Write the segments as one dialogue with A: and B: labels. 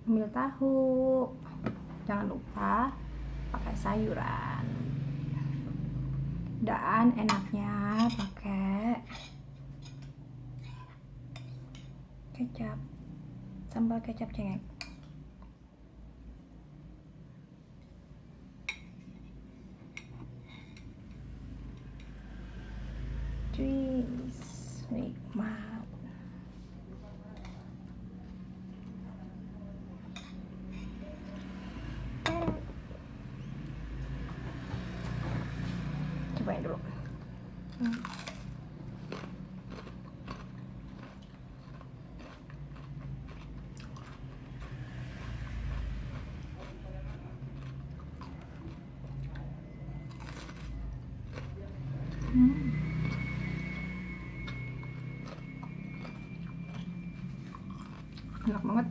A: ambil tahu, jangan lupa pakai sayuran, dan enaknya pakai kecap, sambal kecap cengek. Cheese, nikmat. Cobain dulu. Enak banget.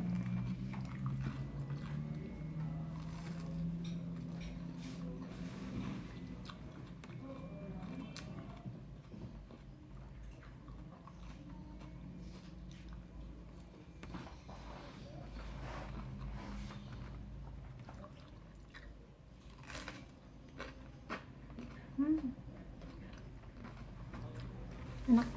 A: Enak.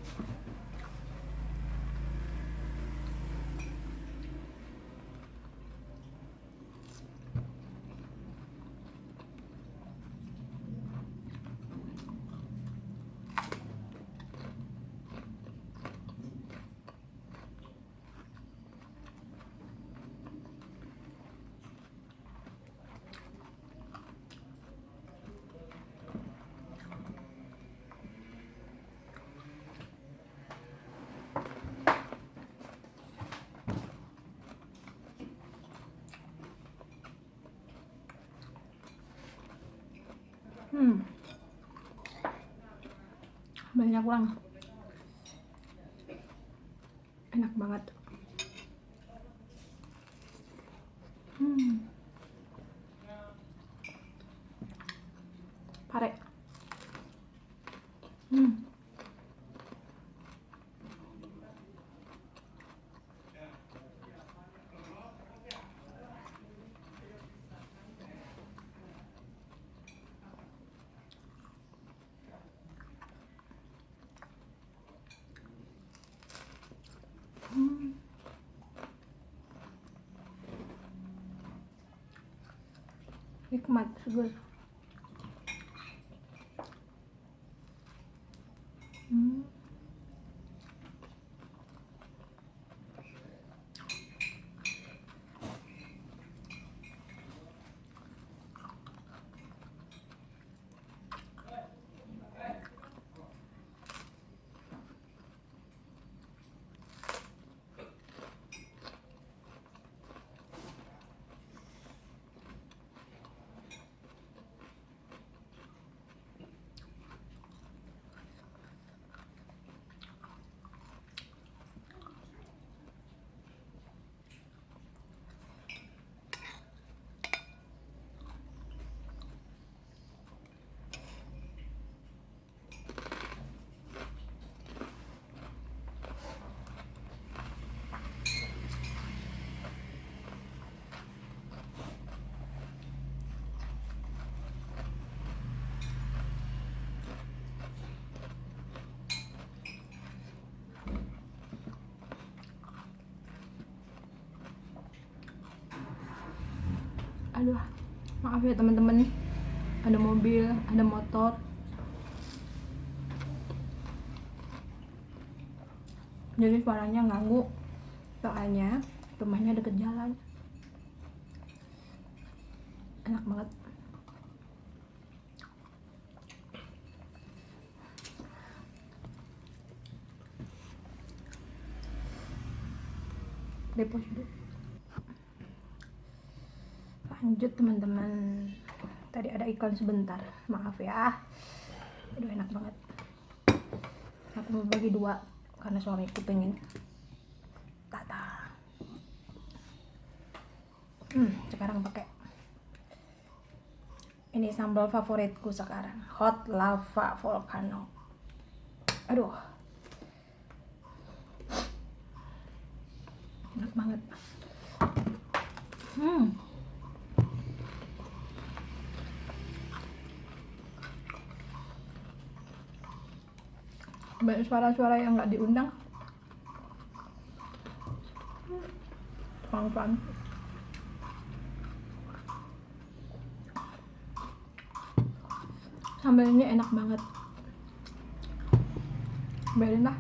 A: Banyak ulang. Enak banget. Pare. Nikmat, seger. Aduh, maaf ya teman-teman, ada mobil, ada motor, jadi suaranya ganggu, soalnya rumahnya deket jalan. Enak banget. Deposito. Lanjut teman-teman, tadi ada iklan sebentar, maaf ya. Aduh, enak banget. Aku mau bagi dua karena suamiku pengen tata. Sekarang pakai ini sambal favoritku sekarang, hot lava volcano. Aduh, enak banget. Hmm. Banyak suara-suara yang nggak diundang. Pelan-pelan. Sambalnya enak banget. Biarin lah.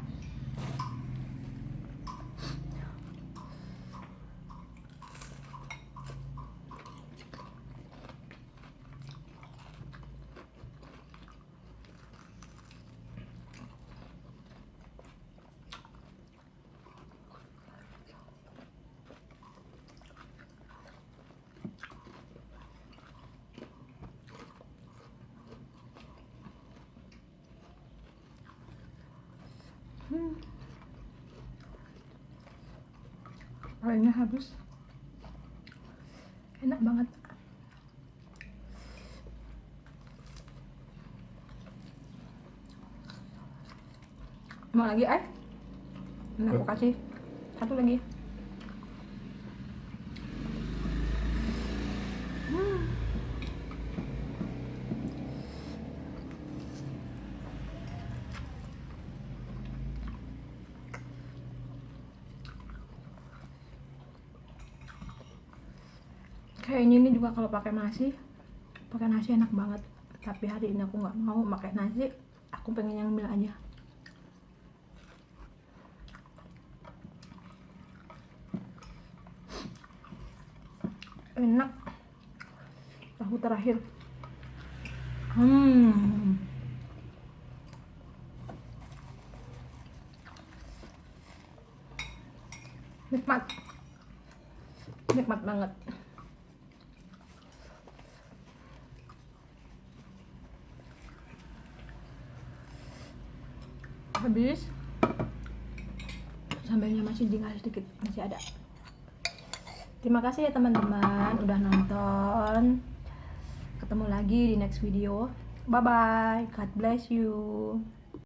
A: Airnya habis. Enak banget. Mau lagi air? Nah, aku kasih satu lagi. Kayaknya ini juga kalau pakai nasi enak banget. Tapi hari ini aku nggak mau pakai nasi, aku pengen yang mie aja. Enak. Tahu terakhir. Nikmat. Nikmat banget. Habis. Sambalnya masih tinggal sedikit, masih ada. Terima kasih ya teman-teman udah nonton. Ketemu lagi di next video. Bye bye. God bless you.